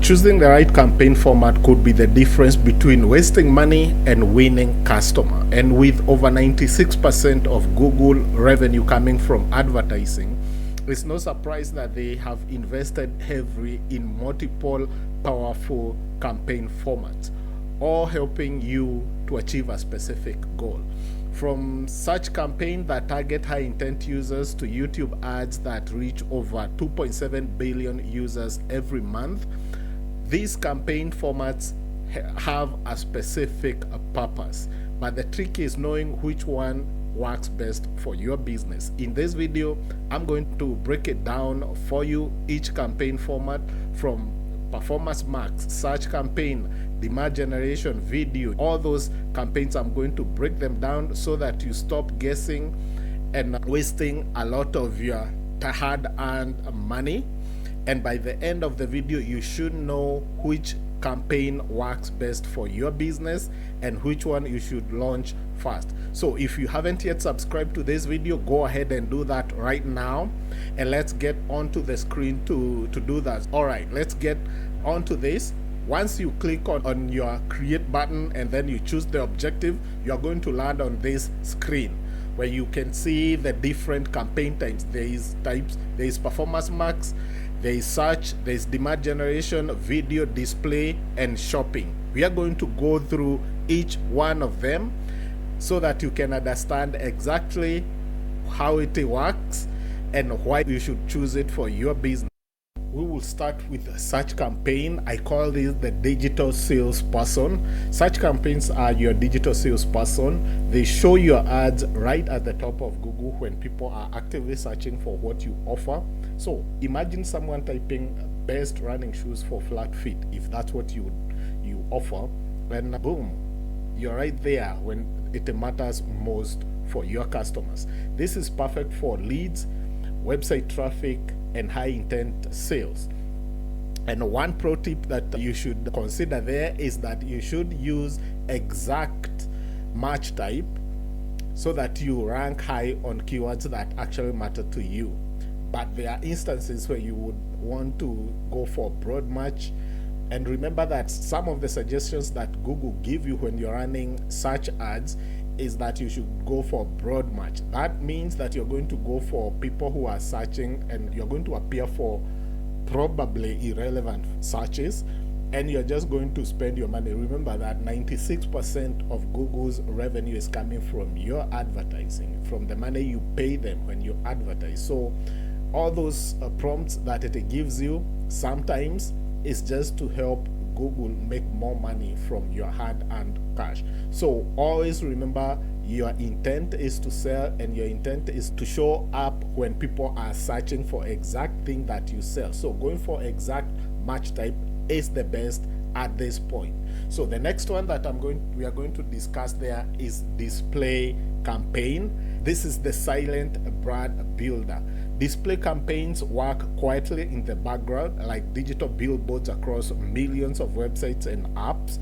Choosing the right campaign format could be the difference between wasting money and winning customer. And with over 96% of Google revenue coming from advertising, it's no surprise that they have invested heavily in multiple powerful campaign formats, all helping you to achieve a specific goal. From such campaigns that target high intent users to YouTube ads that reach over 2.7 billion users every month, these campaign formats have a specific purpose, but the trick is knowing which one works best for your business. In this video, I'm going to break it down for you, each campaign format, from performance marks, search campaign, demand generation, video, all those campaigns. I'm going to break them down so that you stop guessing and wasting a lot of your hard-earned money. And by the end of the video, you should know which campaign works best for your business and which one you should launch first. So if you haven't yet subscribed to this video, go ahead and do that right now, and let's get onto the screen to do that. All right, let's get onto this. Once you click on your create button and then you choose the objective, you are going to land on this screen where you can see the different campaign types. There is performance marks, there is search, there is demand generation, video, display, and shopping. We are going to go through each one of them so that you can understand exactly how it works and why you should choose it for your business. We will start with a search campaign. I call this the digital salesperson. Search campaigns are your digital salesperson. They show your ads right at the top of Google when people are actively searching for what you offer. So imagine someone typing best running shoes for flat feet, if that's what you offer, and boom, you're right there when it matters most for your customers. This is perfect for leads, website traffic, and high intent sales. And one pro tip that you should consider there is that you should use exact match type so that you rank high on keywords that actually matter to you. But there are instances where you would want to go for broad match. And remember that some of the suggestions that Google give you when you're running search ads is that you should go for broad match. That means that you're going to go for people who are searching, and you're going to appear for probably irrelevant searches, and you're just going to spend your money. Remember that 96% of Google's revenue is coming from your advertising, from the money you pay them when you advertise. So all those prompts that it gives you sometimes is just to help Google make more money from your hard-earned cash. So always remember, your intent is to sell, and your intent is to show up when people are searching for exact thing that you sell. So going for exact match type is the best at this point. So the next one that we are going to discuss there is display campaign. This is the silent brand builder. Display campaigns work quietly in the background, like digital billboards across millions of websites and apps.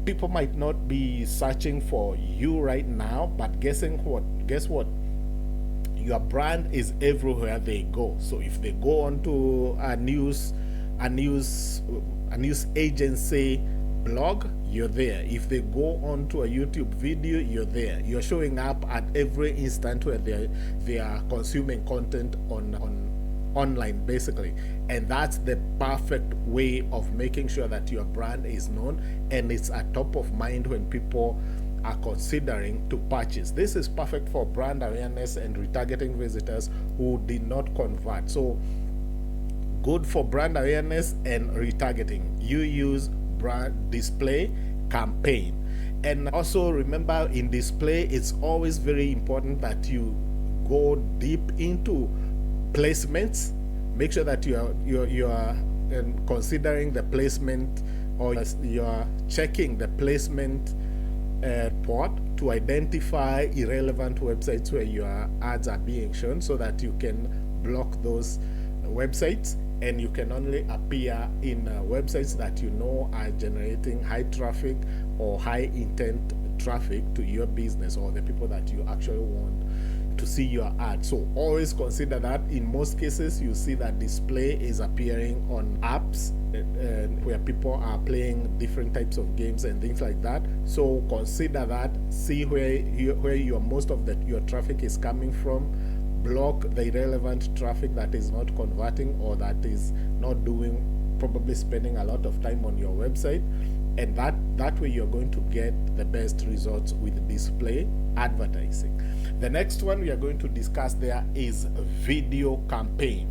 People might not be searching for you right now, but guess what? Your brand is everywhere they go. So if they go onto a news agency blog, you're there. If they go onto a YouTube video, you're there. You're showing up at every instant where they are consuming content online, basically. And that's the perfect way of making sure that your brand is known and it's at top of mind when people are considering to purchase. This is perfect for brand awareness and retargeting visitors who did not convert. So good for brand awareness and retargeting. You use brand display campaign. And also remember, in display, it's always very important that you go deep into placements. Make sure that you are considering the placement, or you're checking the placement port to identify irrelevant websites where your ads are being shown, so that you can block those websites, and you can only appear in websites that you know are generating high traffic or high intent traffic to your business, or the people that you actually want to see your ad. So always consider that. In most cases, you see that display is appearing on apps where people are playing different types of games and things like that. So consider that. See where your most of your traffic is coming from. Block the irrelevant traffic that is not converting or that is not doing, probably spending a lot of time on your website, and that way you're going to get the best results with display advertising. The next one we are going to discuss there is video campaign.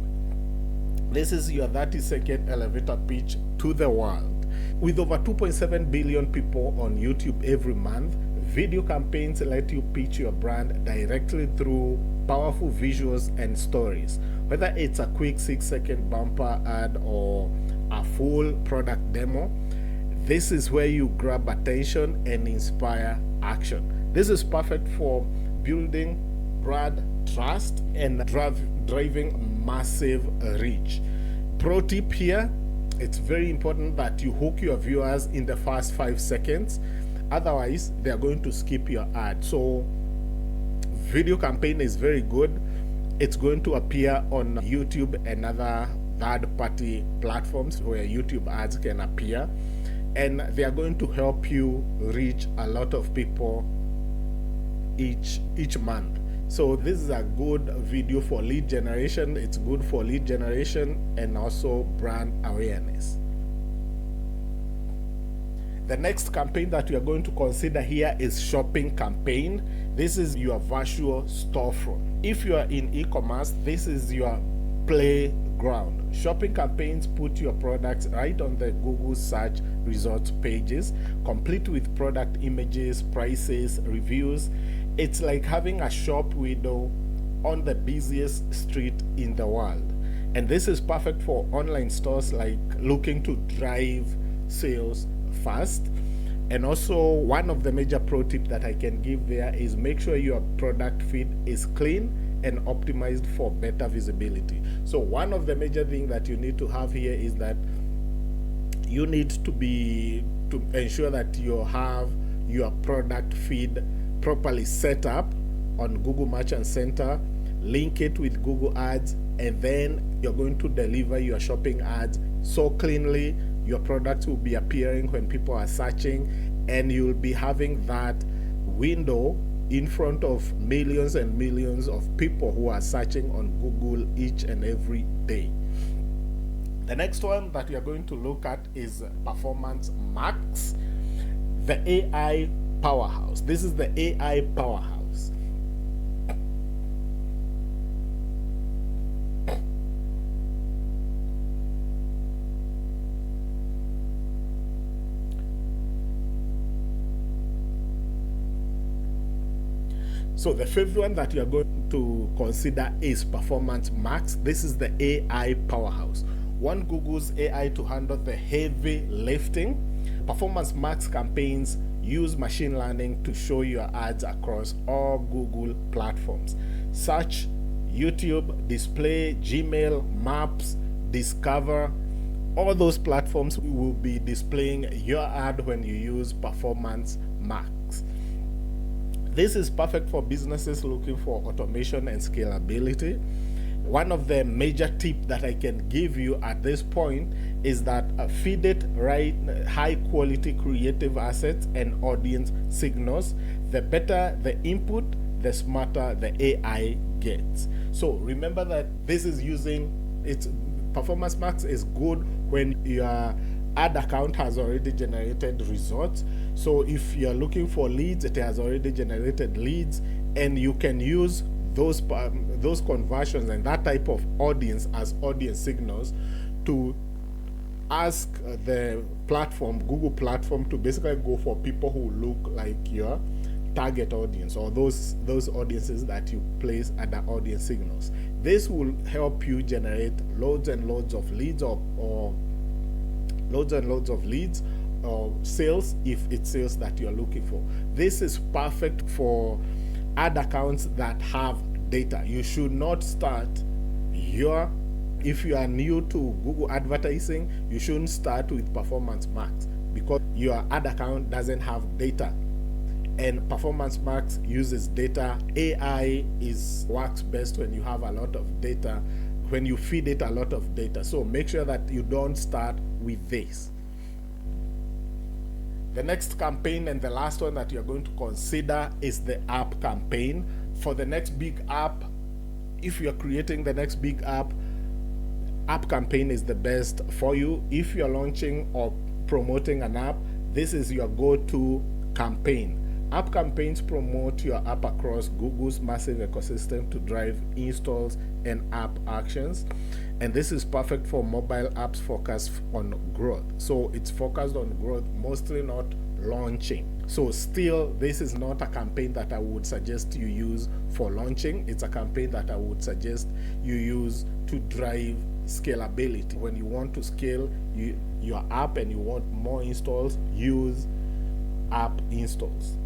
This is your 30-second elevator pitch to the world. With over 2.7 billion people on YouTube every month, video campaigns let you pitch your brand directly through powerful visuals and stories. Whether it's a quick 6-second bumper ad or a full product demo, this is where you grab attention and inspire action. This is perfect for building brand trust and driving massive reach. Pro tip here, it's very important that you hook your viewers in the first 5 seconds. Otherwise, they are going to skip your ad. So video campaign is very good. It's going to appear on YouTube and other third-party platforms where YouTube ads can appear, and they are going to help you reach a lot of people each month. So this is a good video for lead generation. It's good for lead generation and also brand awareness. The next campaign that we are going to consider here is shopping campaign. This is your virtual storefront. If you are in e-commerce, this is your playground. Shopping campaigns put your products right on the Google search results pages, complete with product images, prices, reviews. It's like having a shop window on the busiest street in the world. And this is perfect for online stores like looking to drive sales fast. And also, one of the major pro tips that I can give there is make sure your product feed is clean and optimized for better visibility. So one of the major things that you need to have here is that you need to ensure that you have your product feed properly set up on Google Merchant Center, link it with Google Ads, and then you're going to deliver your shopping ads so cleanly. Your products will be appearing when people are searching, and you'll be having that window in front of millions and millions of people who are searching on Google each and every day. The next one that we are going to look at is Performance Max, the AI Powerhouse. This is the AI Powerhouse. So the fifth one that you are going to consider is Performance Max. This is the AI Powerhouse. Want Google's AI to handle the heavy lifting? Performance Max campaigns use machine learning to show your ads across all Google platforms. Search, YouTube, Display, Gmail, Maps, Discover. All those platforms will be displaying your ad when you use Performance Max. This is perfect for businesses looking for automation and scalability. One of the major tips that I can give you at this point is that feed it right high quality creative assets and audience signals. The better the input, the smarter the AI gets. So remember that this is Performance Max is good when your ad account has already generated results. So if you're looking for leads, it has already generated leads, and you can use those conversions and that type of audience as audience signals to ask the platform, Google platform, to basically go for people who look like your target audience or those audiences that you place at the audience signals. This will help you generate loads and loads of leads or loads and loads of leads or sales if it's sales that you're looking for. This is perfect for ad accounts that have data. You should not start if you are new to Google advertising, you shouldn't start with Performance Max because your ad account doesn't have data. And Performance Max uses data. AI works best when you have a lot of data, when you feed it a lot of data. So make sure that you don't start with this. The next campaign, and the last one that you're going to consider, is the app campaign. For the next big app, if you're creating the next big app campaign is the best for you. If you're launching or promoting an app, this is your go-to campaign. App campaigns promote your app across Google's massive ecosystem to drive installs and app actions. And this is perfect for mobile apps focused on growth. So it's focused on growth, mostly not launching. So still, this is not a campaign that I would suggest you use for launching. It's a campaign that I would suggest you use to drive scalability. When you want to scale your app and you want more installs, use app installs.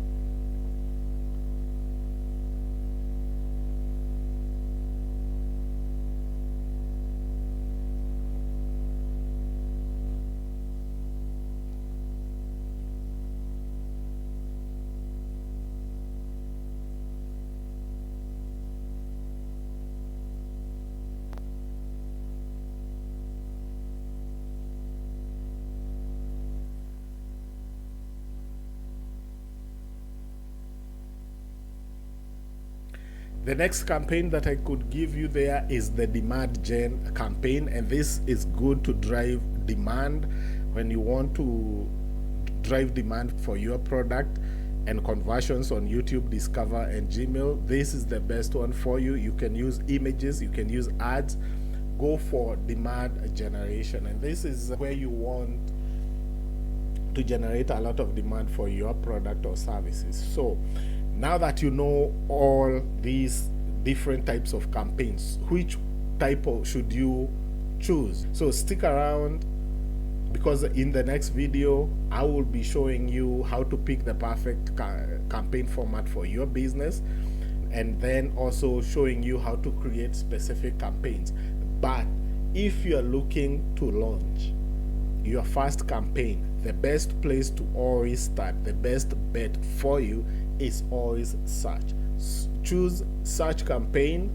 The next campaign that I could give you there is the demand gen campaign, and this is good to drive demand when you want to drive demand for your product and conversions on YouTube, Discover, and Gmail. This is the best one for you. You can use images, you can use ads. Go for demand generation, and this is where you want to generate a lot of demand for your product or services. So now that you know all these different types of campaigns, which type should you choose? So stick around, because in the next video I will be showing you how to pick the perfect campaign format for your business, and then also showing you how to create specific campaigns. But if you are looking to launch your first campaign, the best place to always start, the best bet for you is always search. Choose search campaign,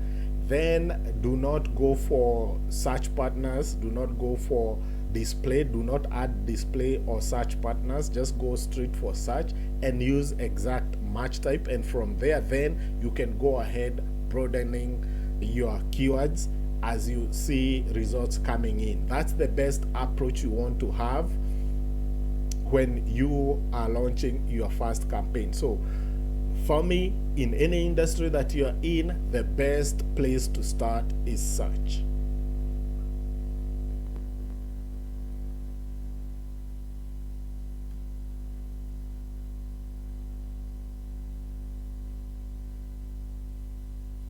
then do not go for search partners, do not go for display, do not add display or search partners, just go straight for search and use exact match type, and from there then you can go ahead broadening your keywords as you see results coming in. That's the best approach you want to have when you are launching your first campaign. So for me, in any industry that you're in, the best place to start is search.